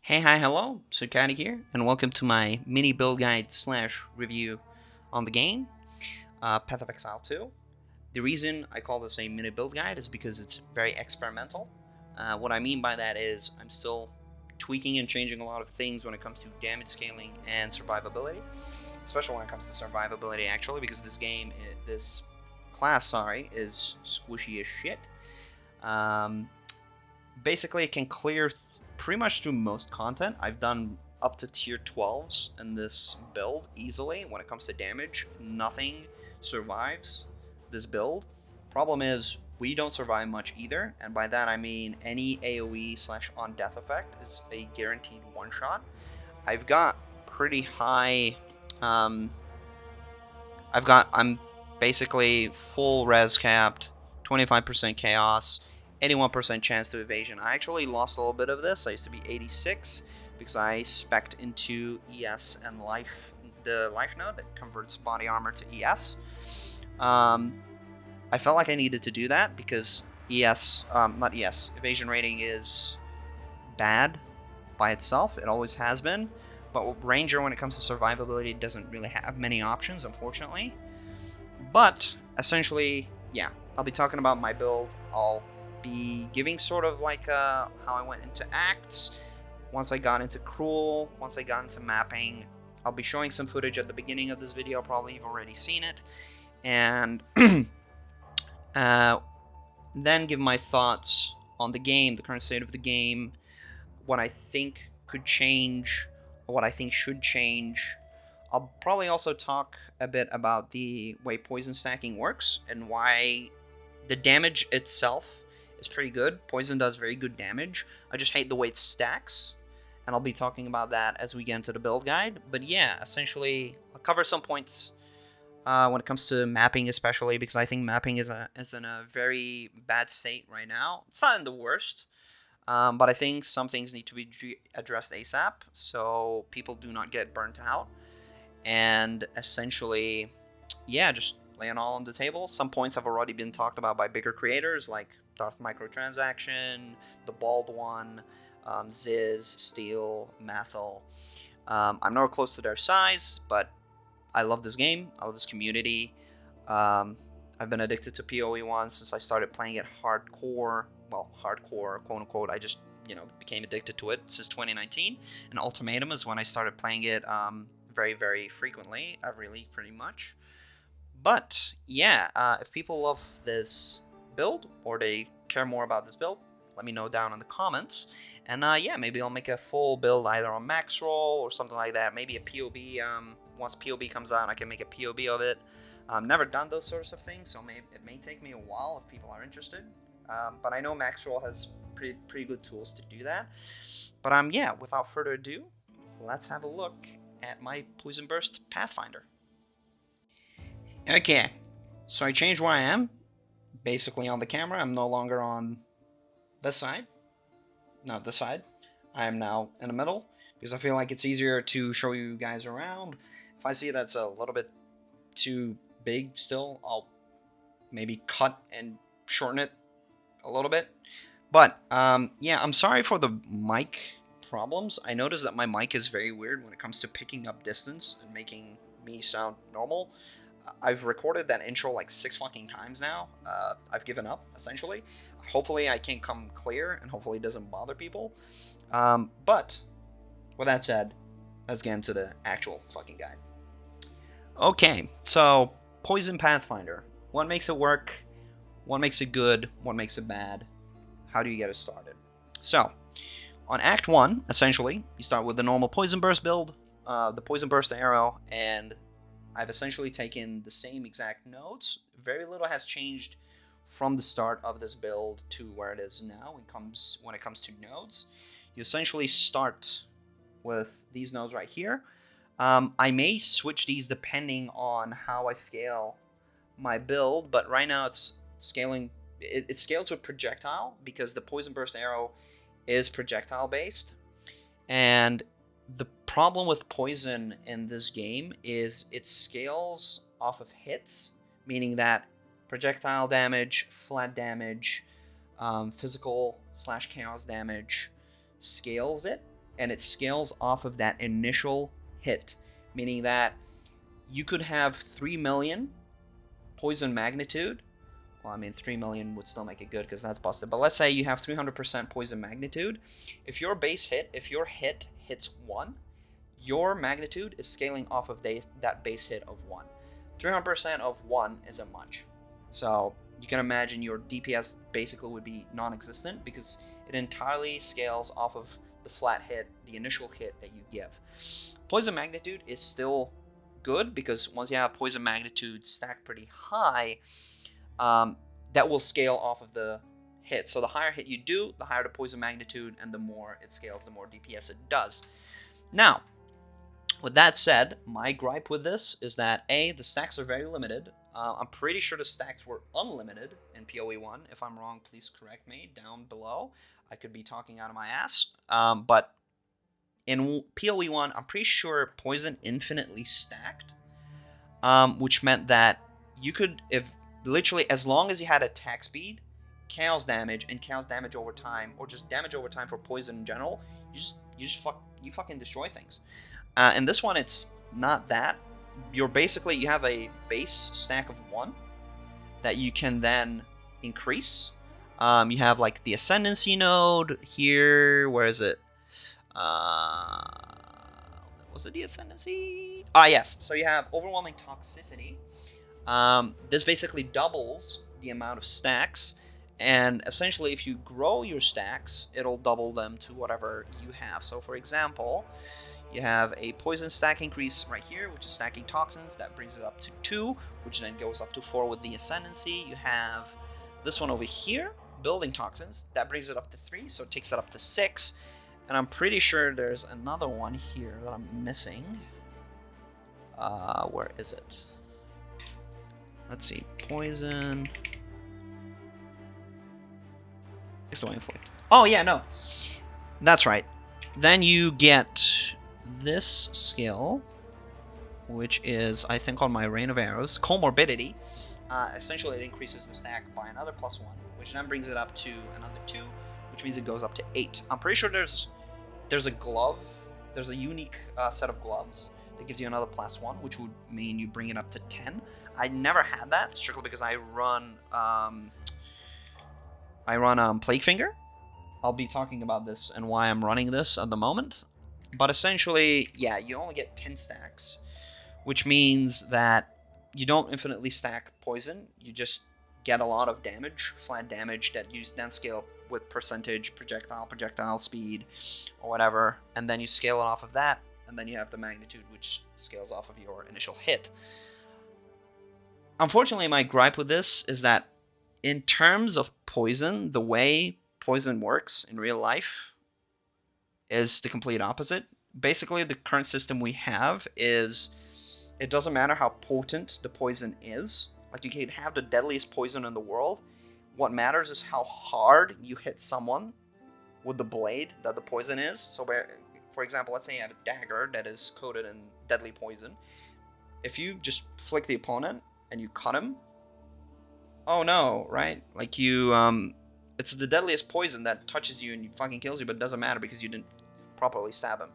Hey, hi, hello, Sukadi here, and welcome to my mini build guide slash review on the game, Path of Exile 2. The reason I call this a mini build guide is because it's very experimental. What I mean by that is I'm still tweaking and changing a lot of things when it comes to damage scaling and survivability, especially when it comes to survivability actually, because this class, is squishy as shit. Um, Basically, it can clear pretty much through most content. I've done up to tier 12s in this build easily. When it comes to damage, nothing survives this build. Problem is, we don't survive much either, and by that I mean any AoE slash on death effect is a guaranteed one shot. I've got pretty high. Um, I'm basically full res capped, 25% chaos, 81% chance to evasion. I actually lost a little bit of this. I used to be 86 because I spec'd into ES and the life node that converts body armor to ES. I felt like I needed to do that because evasion rating is bad by itself. It always has been. But Ranger, when it comes to survivability, doesn't really have many options, unfortunately. But essentially, yeah, I'll be talking about my build. I'll be giving sort of like how I went into acts, once I got into cruel, once I got into mapping. I'll be showing some footage at the beginning of this video. Probably you've already seen it, and then give my thoughts on the game, the current state of the game, what I think could change, or what I think should change. I'll probably also talk a bit about the way poison stacking works and why the damage itself is pretty good. Poison does very good damage. I just hate the way it stacks, and I'll be talking about that as we get into the build guide. But yeah, essentially, I'll cover some points when it comes to mapping, especially because I think mapping is in a very bad state right now. It's not in the worst, but I think some things need to be addressed ASAP so people do not get burnt out. And essentially, yeah, just laying all on the table. Some points have already been talked about by bigger creators like Darth Microtransaction, The Bald One, Ziz, Steel, Mathel. I'm nowhere close to their size, but I love this game. I love this community. I've been addicted to POE 1 since I started playing it hardcore. Well, hardcore, quote unquote. I just, became addicted to it since 2019. And Ultimatum is when I started playing it very, very frequently, every league pretty much. But yeah, if people love this build or they care more about this build, let me know down in the comments. And yeah, maybe I'll make a full build either on max roll or something like that. Maybe a POB. Once POB comes out, I can make a POB of it. Never done those sorts of things, so it may take me a while if people are interested. But I know max roll has pretty good tools to do that. But yeah, without further ado, let's have a look at my Poison Burst Pathfinder. Okay, so I changed where I am. Basically on the camera, I'm no longer on this side. No, this side. I am now in the middle because I feel like it's easier to show you guys around. If I see that's a little bit too big still, I'll maybe cut and shorten it a little bit. But yeah, I'm sorry for the mic problems. I noticed that my mic is very weird when it comes to picking up distance and making me sound normal. I've recorded that intro like 6 fucking times now. I've given up, essentially. Hopefully I can come clear, and hopefully it doesn't bother people. But, with that said, let's get into the actual fucking guide. Okay, so, Poison Pathfinder. What makes it work? What makes it good? What makes it bad? How do you get it started? So, on Act 1, essentially, you start with the normal Poison Burst build, the Poison Burst arrow, and I've essentially taken the same exact nodes. Very little has changed from the start of this build to where it is now when it comes to nodes. You essentially start with these nodes right here. I may switch these depending on how I scale my build, but right now it's scaling. It scales with projectile because the Poison Burst arrow is projectile based, and the problem with poison in this game is it scales off of hits, meaning that projectile damage, flat damage, physical / chaos damage scales it. and it scales off of that initial hit, meaning that you could have 3 million poison magnitude. Well, I mean, 3 million would still make it good because that's busted. But let's say you have 300% poison magnitude. If your hit hits 1, your magnitude is scaling off of that base hit of 1. 300% of 1 isn't much. So you can imagine your DPS basically would be non-existent because it entirely scales off of the flat hit, the initial hit that you give. Poison magnitude is still good because once you have poison magnitude stacked pretty high, that will scale off of the hit. So the higher hit you do, the higher the poison magnitude, and the more it scales, the more DPS it does. Now, with that said, my gripe with this is that A, the stacks are very limited. I'm pretty sure the stacks were unlimited in POE 1. If I'm wrong, please correct me down below. I could be talking out of my ass. But in POE 1, I'm pretty sure poison infinitely stacked, which meant that you could, if literally as long as you had attack speed, chaos damage, and chaos damage over time, or just damage over time for poison in general, you fucking destroy things. In this one, it's not that. You have a base stack of 1 that you can then increase. You have like the ascendancy node here. Where is it? Was it the ascendancy? Yes. So you have overwhelming toxicity. This basically doubles the amount of stacks, and essentially if you grow your stacks, it'll double them to whatever you have. So for example, you have a poison stack increase right here, which is stacking toxins. That brings it up to 2, which then goes up to 4 with the ascendancy. You have this one over here, building toxins. That brings it up to 3, so it takes it up to 6. And I'm pretty sure there's another one here that I'm missing. Where is it? Let's see. Poison. Inflict. Oh, yeah, no. That's right. Then you get this skill, which is, I think, on my Rain of Arrows, Comorbidity. Essentially, it increases the stack by another +1, which then brings it up to another 2, which means it goes up to 8. I'm pretty sure there's a glove. There's a unique set of gloves that gives you another +1, which would mean you bring it up to 10. I never had that, strictly because I run Plague Finger. I'll be talking about this and why I'm running this at the moment. But essentially, yeah, you only get 10 stacks, which means that you don't infinitely stack poison. You just get a lot of damage, flat damage, that you then scale with percentage, projectile speed, or whatever, and then you scale it off of that, and then you have the magnitude, which scales off of your initial hit. Unfortunately, my gripe with this is that in terms of poison, the way poison works in real life is the complete opposite. Basically, the current system we have is it doesn't matter how potent the poison is. Like, you can have the deadliest poison in the world. What matters is how hard you hit someone with the blade that the poison is. So, for example, let's say you have a dagger that is coated in deadly poison. If you just flick the opponent and you cut him, oh no, right? Like, it's the deadliest poison that touches you and fucking kills you, but it doesn't matter because you didn't properly stab him.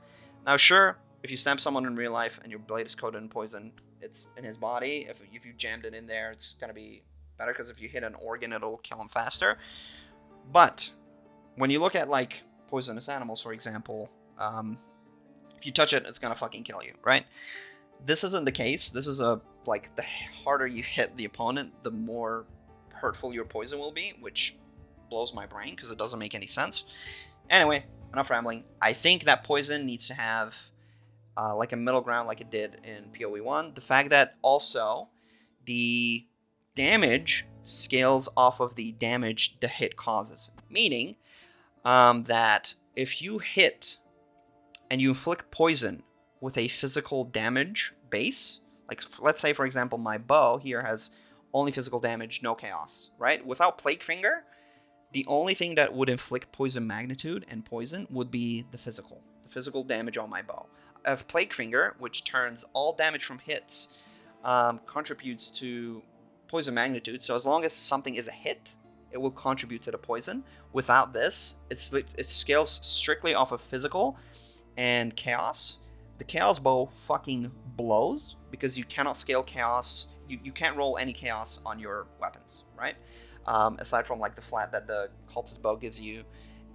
Now, sure, if you stab someone in real life and your blade is coated in poison, it's in his body. If you jammed it in there, it's gonna be better because if you hit an organ, it'll kill him faster. But when you look at like poisonous animals, for example, if you touch it, it's gonna fucking kill you, right? This isn't the case. This is like the harder you hit the opponent, the more hurtful your poison will be, which blows my brain because it doesn't make any sense. Anyway, enough rambling. I think that poison needs to have like a middle ground like it did in POE 1. The fact that also the damage scales off of the damage the hit causes. Meaning that if you hit and you inflict poison with a physical damage base, like let's say, for example, my bow here has only physical damage, no chaos, right? Without Plague Finger, the only thing that would inflict poison magnitude and poison would be the physical damage on my bow. I have Plague Finger, which turns all damage from hits, contributes to poison magnitude. So as long as something is a hit, it will contribute to the poison. Without this, it scales strictly off of physical, and Chaos. The Chaos bow fucking blows because you cannot scale Chaos. You can't roll any Chaos on your weapons, right? Aside from like the flat that the Cultist bow gives you.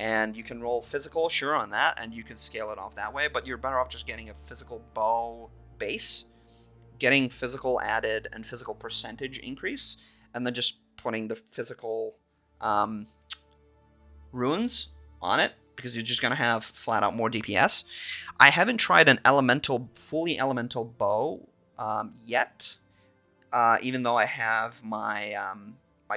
And you can roll physical, sure, on that, and you can scale it off that way, but you're better off just getting a physical bow base, getting physical added and physical percentage increase, and then just putting the physical runes on it, because you're just going to have flat out more DPS. I haven't tried an fully elemental bow yet, even though I have my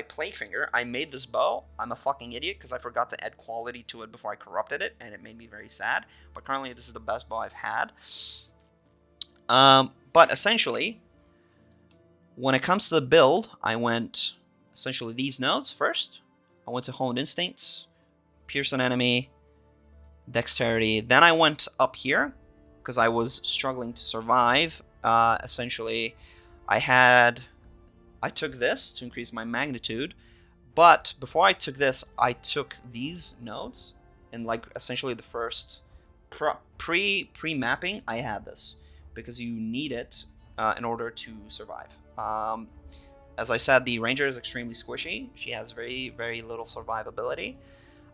Plague Finger. I made this bow. I'm a fucking idiot because I forgot to add quality to it before I corrupted it, and it made me very sad. But currently, this is the best bow I've had. But essentially, when it comes to the build, I went essentially these nodes first. I went to Honed Instincts, Pierce an Enemy, Dexterity. Then I went up here because I was struggling to survive. Essentially, I took this to increase my magnitude, but before I took this, I took these nodes, and like essentially the first pre-mapping, I had this because you need it in order to survive. As I said, the Ranger is extremely squishy. She has very, very little survivability.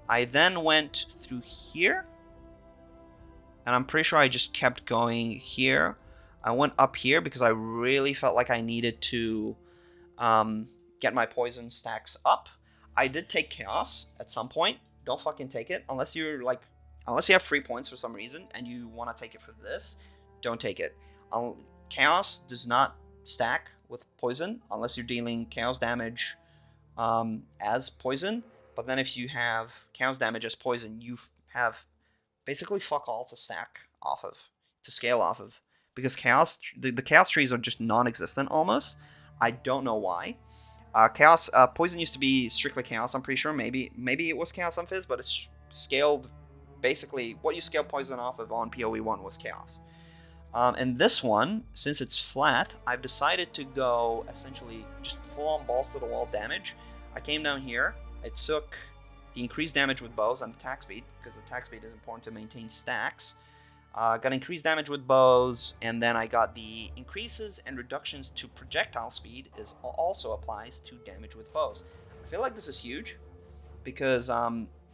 I then went through here, and I'm pretty sure I just kept going here. I went up here because I really felt like I needed to get my poison stacks up. I did take Chaos at some point. Don't fucking take it unless you have 3 points for some reason and you want to take it for this. Don't take it. Chaos does not stack with poison unless you're dealing Chaos damage as poison. But then if you have Chaos damage as poison, you have basically fuck all to stack off of, to scale off of, because the Chaos trees are just non-existent almost. I don't know why. Chaos poison used to be strictly Chaos. I'm pretty sure. Maybe it was Chaos on Fizz, but it's scaled. Basically, what you scale poison off of on POE 1 was Chaos. And this one, since it's flat, I've decided to go essentially just full-on balls to the wall damage. I came down here. I took the increased damage with bows and attack speed, because attack speed is important to maintain stacks. Got increased damage with bows, and then I got the increases and reductions to projectile speed also applies to damage with bows. I feel like this is huge, because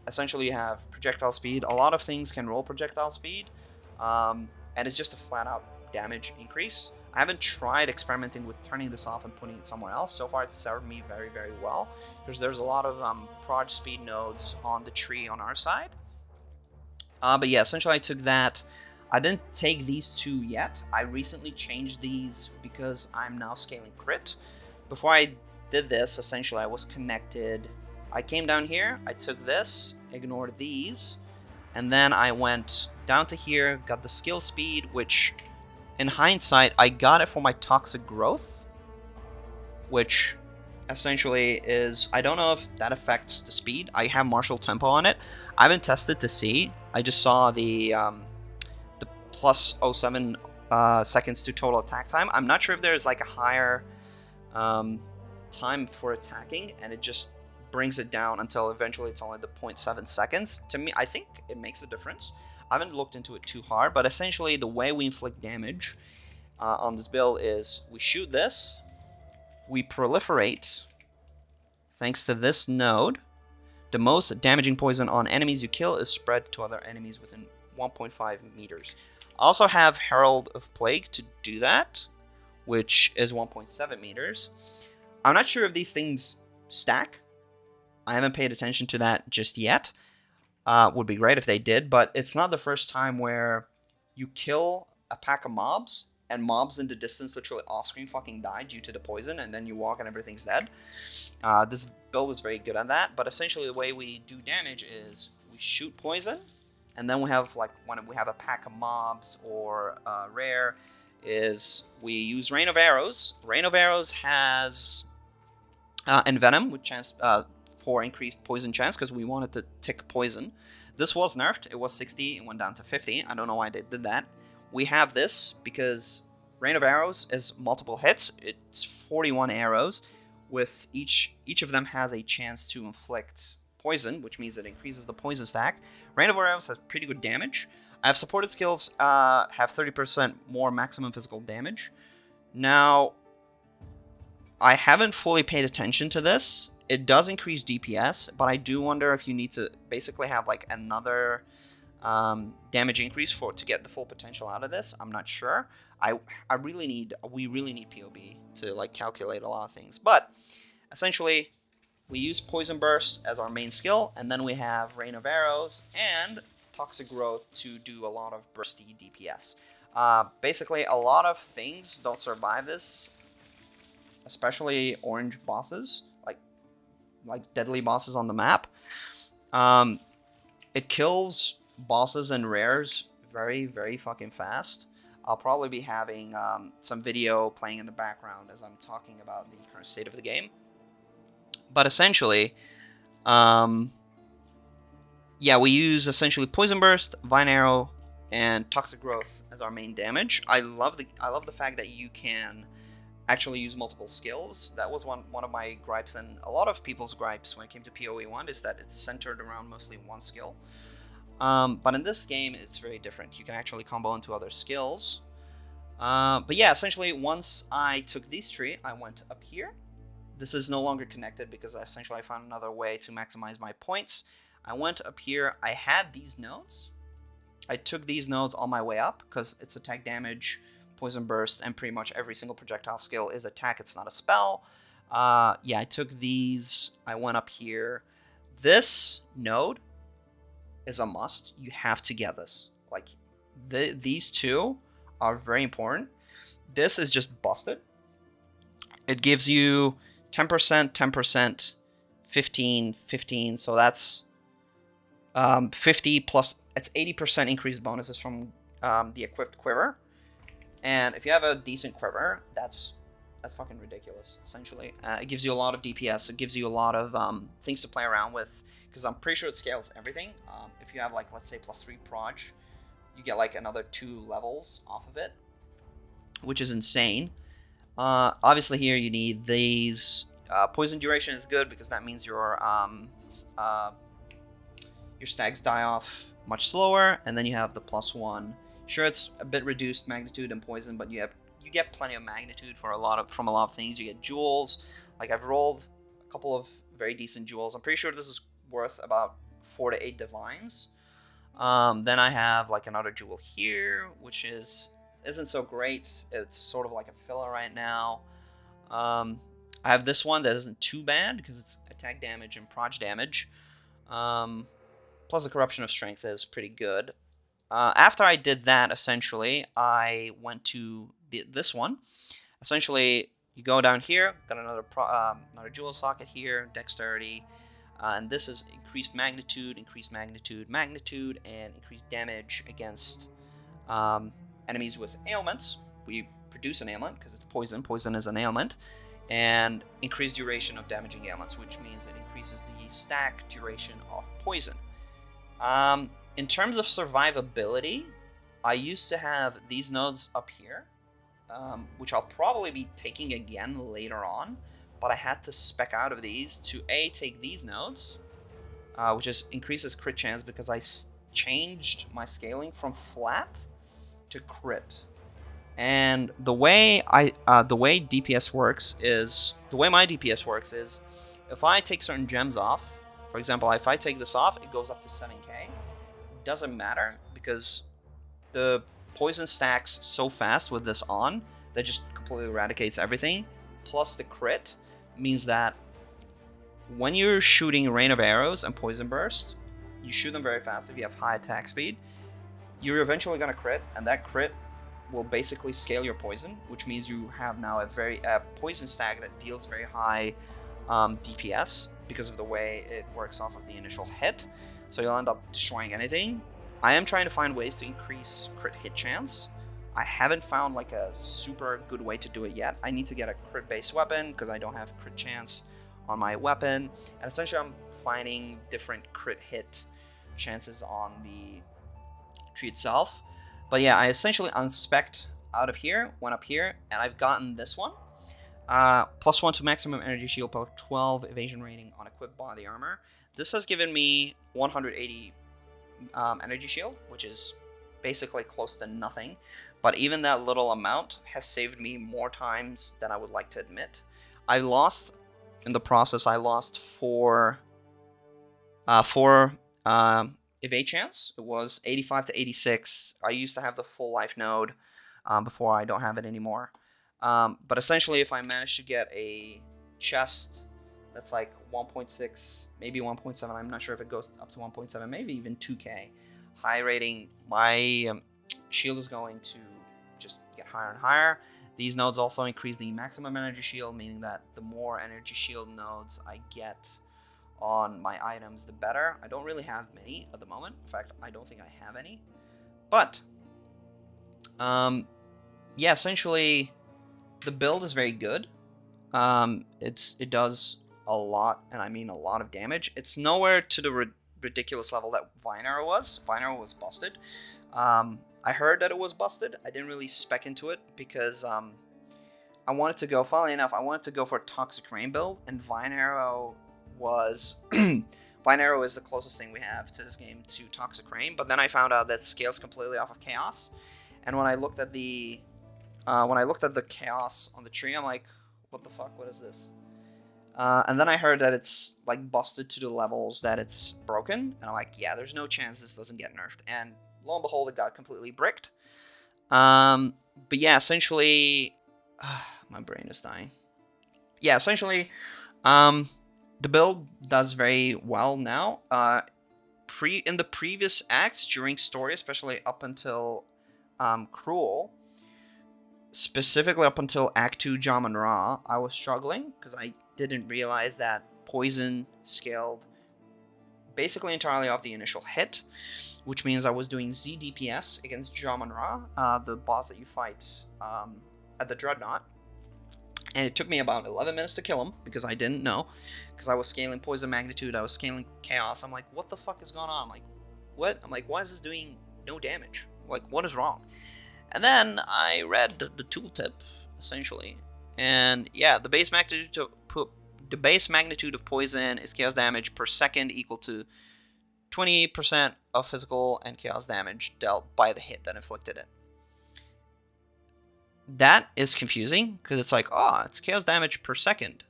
essentially you have projectile speed. A lot of things can roll projectile speed, and it's just a flat-out damage increase. I haven't tried experimenting with turning this off and putting it somewhere else. So far, it's served me very, very well, because there's a lot of proj speed nodes on the tree on our side. But yeah, essentially I took that. I didn't take these two yet. I recently changed these because I'm now scaling crit. Before I did this, essentially I was connected. I came down here, I took this, ignored these, and then I went down to here, got the skill speed, which in hindsight, I got it for my toxic growth, which essentially is, I don't know if that affects the speed. I have martial tempo on it. I haven't tested to see. I just saw the plus 0.7 seconds to total attack time. I'm not sure if there's like a higher time for attacking, and it just brings it down until eventually it's only the 0.7 seconds. To me, I think it makes a difference. I haven't looked into it too hard, but essentially the way we inflict damage on this build is we shoot this, we proliferate thanks to this node. The most damaging poison on enemies you kill is spread to other enemies within 1.5 meters. I also have Herald of Plague to do that, which is 1.7 meters. I'm not sure if these things stack. I haven't paid attention to that just yet. Would be great if they did, but it's not the first time where you kill a pack of mobs and mobs in the distance literally off-screen fucking die due to the poison, and then you walk and everything's dead. This build is very good at that, but essentially the way we do damage is we shoot poison, and then we have, like, when we have a pack of mobs or rare, is we use Rain of Arrows. Rain of Arrows has Envenom with chance for increased poison chance, because we wanted to tick poison. This was nerfed. It was 60, it went down to 50. I don't know why they did that. We have this because Rain of Arrows is multiple hits. It's 41 arrows, with each of them has a chance to inflict poison, which means it increases the poison stack. Rain of Arrows has pretty good damage. I have supported skills have 30% more maximum physical damage. Now, I haven't fully paid attention to this. It does increase DPS, but I do wonder if you need to basically have like another damage increase to get the full potential out of this. I'm not sure. We really need POB to like calculate a lot of things. But essentially, we use Poison Burst as our main skill, and then we have Rain of Arrows and Toxic Growth to do a lot of bursty DPS. Basically, a lot of things don't survive this, especially orange bosses, like deadly bosses on the map. It kills bosses and rares very, very fucking fast. I'll probably be having some video playing in the background as I'm talking about the current state of the game. But essentially, yeah, we use essentially Poison Burst, Vine Arrow, and Toxic Growth as our main damage. I love the fact that you can actually use multiple skills. That was one of my gripes, and a lot of people's gripes when it came to PoE 1, is that it's centered around mostly one skill. But in this game, it's very different. You can actually combo into other skills. But yeah, essentially, once I took these three, I went up here. This is no longer connected because I found another way to maximize my points. I went up here. I had these nodes. I took these nodes on my way up because it's attack damage, Poison Burst, and pretty much every single projectile skill is attack. It's not a spell. Yeah, I took these. I went up here. This node is a must. You have to get this. Like, these two are very important. This is just busted. It gives you 10%, 10%, 15, 15. So that's 50 plus. It's 80% increased bonuses from the equipped quiver. And if you have a decent quiver, that's fucking ridiculous, essentially. It gives you a lot of DPS. It gives you a lot of things to play around with, because I'm pretty sure it scales everything. If you have, like, let's say +3 proj, you get, like, another 2 levels off of it, which is insane. Obviously, here you need these. Poison duration is good because that means your stags die off much slower, and then you have the +1. Sure, it's a bit reduced magnitude and poison, but you get plenty of magnitude from a lot of things. You get jewels. Like, I've rolled a couple of very decent jewels. I'm pretty sure this is worth about 4 to 8 divines. Then I have like another jewel here, which isn't so great. It's sort of like a filler right now. I have this one that isn't too bad because it's attack damage and proj damage. Plus the corruption of strength is pretty good. After I did that, essentially, I went to this one. Essentially, you go down here, got another jewel socket here, dexterity, and this is increased magnitude, and increased damage against enemies with ailments. We produce an ailment because it's poison. Poison is an ailment. And increased duration of damaging ailments, which means it increases the stack duration of poison. In terms of survivability, I used to have these nodes up here, which I'll probably be taking again later on, but I had to spec out of these to take these nodes, which increases crit chance because I changed my scaling from flat to crit. And the way my DPS works is, if I take certain gems off, for example, if I take this off, it goes up to 7k. Doesn't matter because the poison stacks so fast with this on that just completely eradicates everything. Plus the crit means that when you're shooting Rain of Arrows and Poison Burst, you shoot them very fast if you have high attack speed. You're eventually going to crit, and that crit will basically scale your poison, which means you have now a poison stack that deals very high DPS because of the way it works off of the initial hit. So you'll end up destroying anything. I am trying to find ways to increase crit hit chance. I haven't found like a super good way to do it yet. I need to get a crit based weapon because I don't have crit chance on my weapon. And essentially I'm finding different crit hit chances on the tree itself. But yeah, I essentially unspec'd out of here, went up here, and I've gotten this one. +1 to maximum energy shield, +12 evasion rating on equipped body armor. This has given me 180 energy shield, which is basically close to nothing. But even that little amount has saved me more times than I would like to admit. I lost, in the process, I lost four evade chance. It was 85 to 86. I used to have the full life node before. I don't have it anymore. But essentially, if I manage to get a chest that's like 1.6, maybe 1.7, I'm not sure if it goes up to 1.7, maybe even 2k high rating, my shield is going to just get higher and higher. These nodes also increase the maximum energy shield, meaning that the more energy shield nodes I get on my items, the better. I don't really have many at the moment. In fact, I don't think I have any. But yeah, essentially the build is very good. It does a lot, and I mean a lot of damage. It's nowhere to the ridiculous level that Vine Arrow was. Vine Arrow was busted. I heard that it was busted. I didn't really spec into it because I wanted to go, funnily enough, I wanted to go for a Toxic Rain build, and Vine Arrow was Vine Arrow is the closest thing we have to this game to Toxic Rain. But then I found out that scales completely off of Chaos, and when I looked at the Chaos on the tree, I'm like, what the fuck? What is this? And then I heard that it's like busted to the levels that it's broken, and I'm like, yeah, there's no chance this doesn't get nerfed. And lo and behold, it got completely bricked. But yeah, essentially, my brain is dying. Yeah, essentially, the build does very well now. In the previous acts during story, especially up until Cruel, specifically up until Act 2 Jaman Ra, I was struggling because I didn't realize that poison scaled basically entirely off the initial hit, which means I was doing Z DPS against Jaman Ra, the boss that you fight at the Dreadnought. And it took me about 11 minutes to kill him because I didn't know. Because I was scaling Poison Magnitude, I was scaling Chaos. I'm like, what the fuck is going on? I'm like, what? I'm like, why is this doing no damage? Like, what is wrong? And then I read the tooltip, essentially. And yeah, the base magnitude of poison is chaos damage per second equal to 20% of physical and chaos damage dealt by the hit that inflicted it. That is confusing, because it's like, oh, it's chaos damage per second.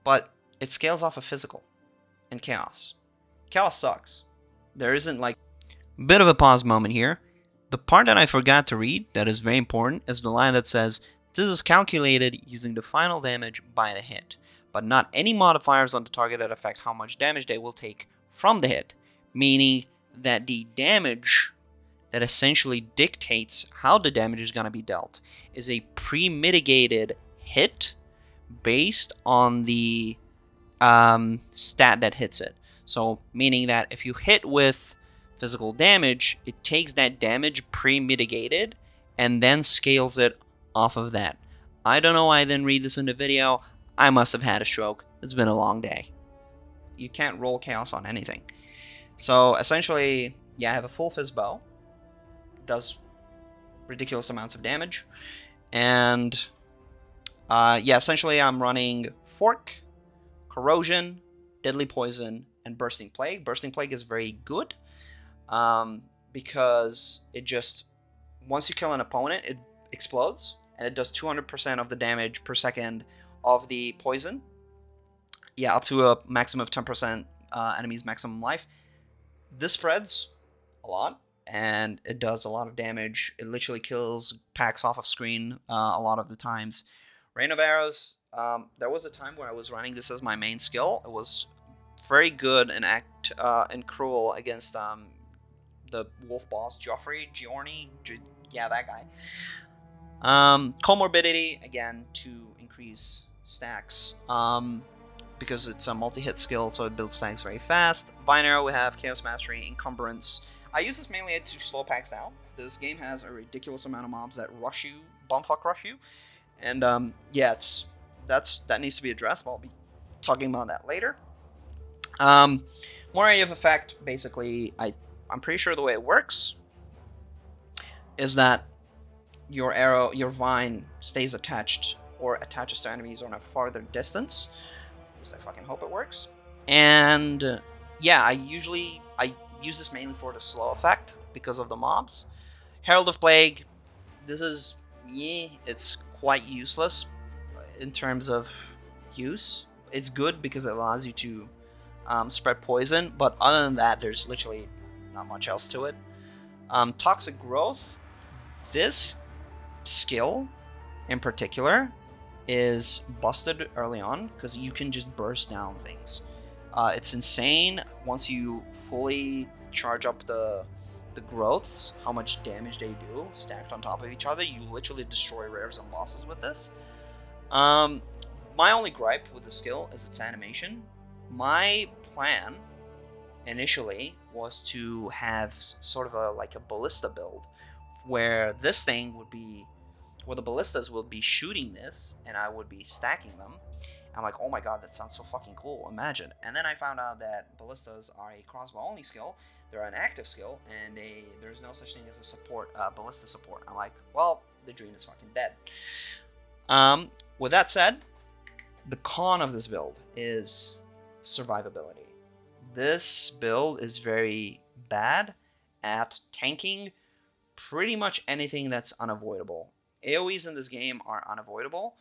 But it scales off of physical and chaos. Chaos sucks. There isn't like... Bit of a pause moment here. The part that I forgot to read that is very important is the line that says, this is calculated using the final damage by the hit, but not any modifiers on the target that affect how much damage they will take from the hit. Meaning that the damage that essentially dictates how the damage is going to be dealt is a pre-mitigated hit based on the stat that hits it. So meaning that if you hit with physical damage, it takes that damage pre-mitigated and then scales it off of that. I don't know why I didn't read this in the video. I must have had a stroke. It's been a long day. You can't roll chaos on anything. So essentially, yeah, I have a full fizz bow. Does ridiculous amounts of damage. And yeah, essentially I'm running Fork, Corrosion, Deadly Poison, and Bursting Plague. Bursting Plague is very good because it just, once you kill an opponent, it explodes, and it does 200% of the damage per second of the poison. Yeah, up to a maximum of 10% enemy's maximum life. This spreads a lot, and it does a lot of damage. It literally kills packs off of screen a lot of the times. Rain of Arrows, there was a time where I was running this as my main skill. It was very good in Act and Cruel against the wolf boss, Giorni, yeah, that guy. Comorbidity, again, to increase stacks, because it's a multi-hit skill, so it builds stacks very fast. Vine Arrow, we have Chaos Mastery, Encumbrance. I use this mainly to slow packs down. This game has a ridiculous amount of mobs that rush you, bumfuck rush you, and yeah, that needs to be addressed. I'll be talking about that later. More area of effect, basically, I'm pretty sure the way it works is that your arrow, your vine stays attached or attaches to enemies on a farther distance. At least I fucking hope it works. And yeah, I usually use this mainly for the slow effect because of the mobs. Herald of Plague, this is, yeah, it's quite useless in terms of use. It's good because it allows you to spread poison, but other than that, there's literally not much else to it. Toxic Growth, this skill in particular is busted early on because you can just burst down things. It's insane once you fully charge up the growths, how much damage they do stacked on top of each other. You literally destroy rares and bosses with this. My only gripe with the skill is its animation. My plan initially was to have sort of a ballista build where this thing would be, where the ballistas would be shooting this and I would be stacking them. I'm like, oh my god, that sounds so fucking cool, imagine. And then I found out that ballistas are a crossbow only skill, they're an active skill, and there's no such thing as a support, ballista support. I'm like, well, the dream is fucking dead. With that said, the con of this build is survivability. This build is very bad at tanking pretty much anything that's unavoidable. AoEs in this game are unavoidable.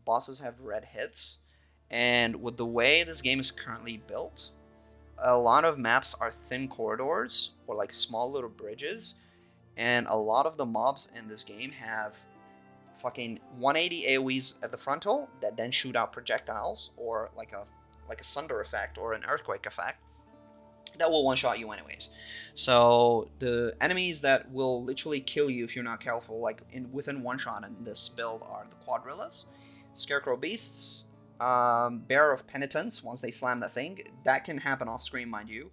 Bosses have red hits. And with the way this game is currently built, a lot of maps are thin corridors or like small little bridges. And a lot of the mobs in this game have fucking 180 AoEs at the frontal that then shoot out projectiles or like a sunder effect or an earthquake effect that will one-shot you anyways. So the enemies that will literally kill you if you're not careful, like within one shot in this build, are the Quadrillas, Scarecrow Beasts, Bearer of Penitence. Once they slam that thing, that can happen off screen, mind you.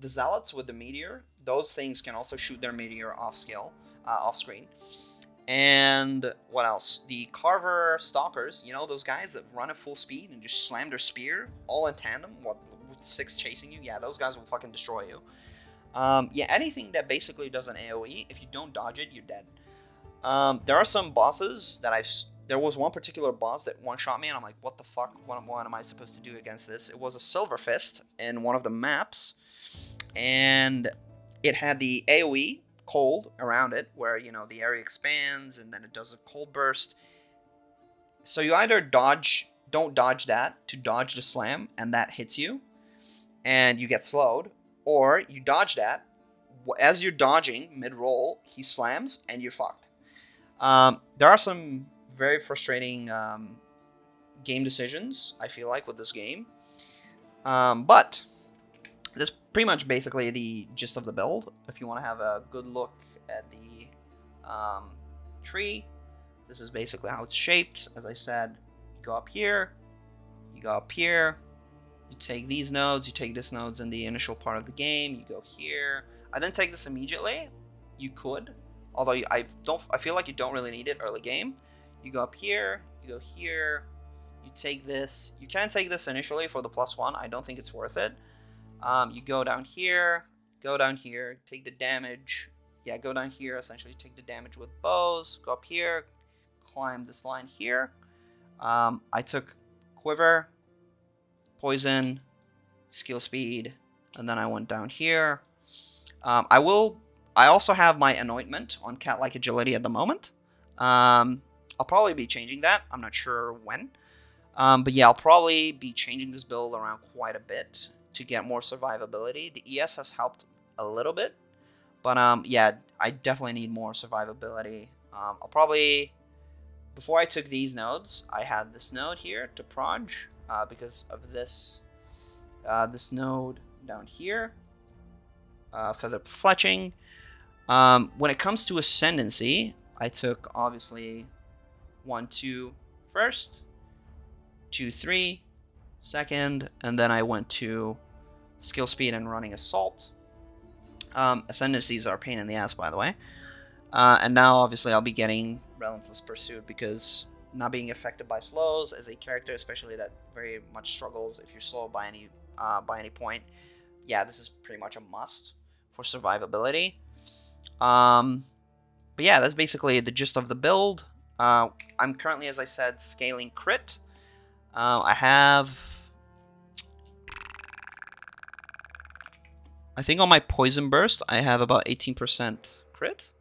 The Zealots with the meteor, those things can also shoot their meteor off screen. And what else? The Carver Stalkers, you know, those guys that run at full speed and just slam their spear all in tandem, with 6 chasing you. Yeah, those guys will fucking destroy you. Yeah, anything that basically does an AoE, if you don't dodge it, you're dead. There are some bosses that there was one particular boss that one-shot me, and I'm like, what the fuck? What am I supposed to do against this? It was a Silver Fist in one of the maps, and it had the AoE cold around it, where, you know, the area expands, and then it does a cold burst. So you either don't dodge that to dodge the slam, and that hits you, and you get slowed, or you dodge that. As you're dodging mid-roll, he slams, and you're fucked. There are some very frustrating game decisions, I feel like, with this game. But this is pretty much basically the gist of the build. If you want to have a good look at the tree, this is basically how it's shaped. As I said, you go up here, you go up here, you take these nodes, you take this nodes in the initial part of the game, you go here. I didn't take this immediately. You could, although I feel like you don't really need it early game. You go up here, you go here, you take this. You can take this initially for the +1. I don't think it's worth it. You go down here, take the damage. Yeah, go down here, essentially take the damage with bows. Go up here, climb this line here. I took Quiver, Poison, Skill Speed, and then I went down here. I also have my Anointment on Cat-like Agility at the moment. I'll probably be changing that. I'm not sure when. But yeah, I'll probably be changing this build around quite a bit to get more survivability. The ES has helped a little bit. But yeah, I definitely need more survivability. I'll probably... Before I took these nodes, I had this node here to proj because of this node down here. Feather Fletching. When it comes to Ascendancy, I took, obviously, 1, 2 first, 2, 3 second, and then I went to Skill Speed and Running Assault. Ascendancies are a pain in the ass, by the way. And now, obviously, I'll be getting Relentless Pursuit because not being affected by slows as a character, especially that very much struggles if you're slowed by any point. Yeah, this is pretty much a must for survivability. But yeah, that's basically the gist of the build. I'm currently, as I said, scaling crit. I have I think on my Poison Burst, I have about 18% crit.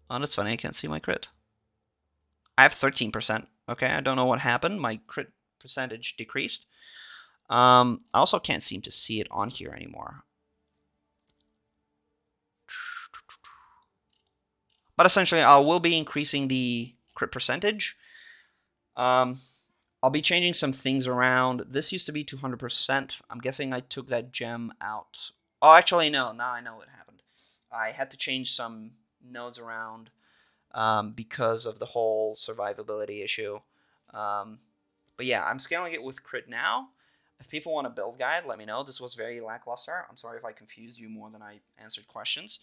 Oh, that's funny. I can't see my crit. I have 13%. Okay, I don't know what happened. My crit percentage decreased. I also can't seem to see it on here anymore. But essentially, I will be increasing the crit percentage. I'll be changing some things around. This used to be 200%. I'm guessing I took that gem out. Oh, actually, no. Now I know what happened. I had to change some nodes around because of the whole survivability issue. But yeah, I'm scaling it with crit now. If people want a build guide, let me know. This was very lackluster. I'm sorry if I confused you more than I answered questions.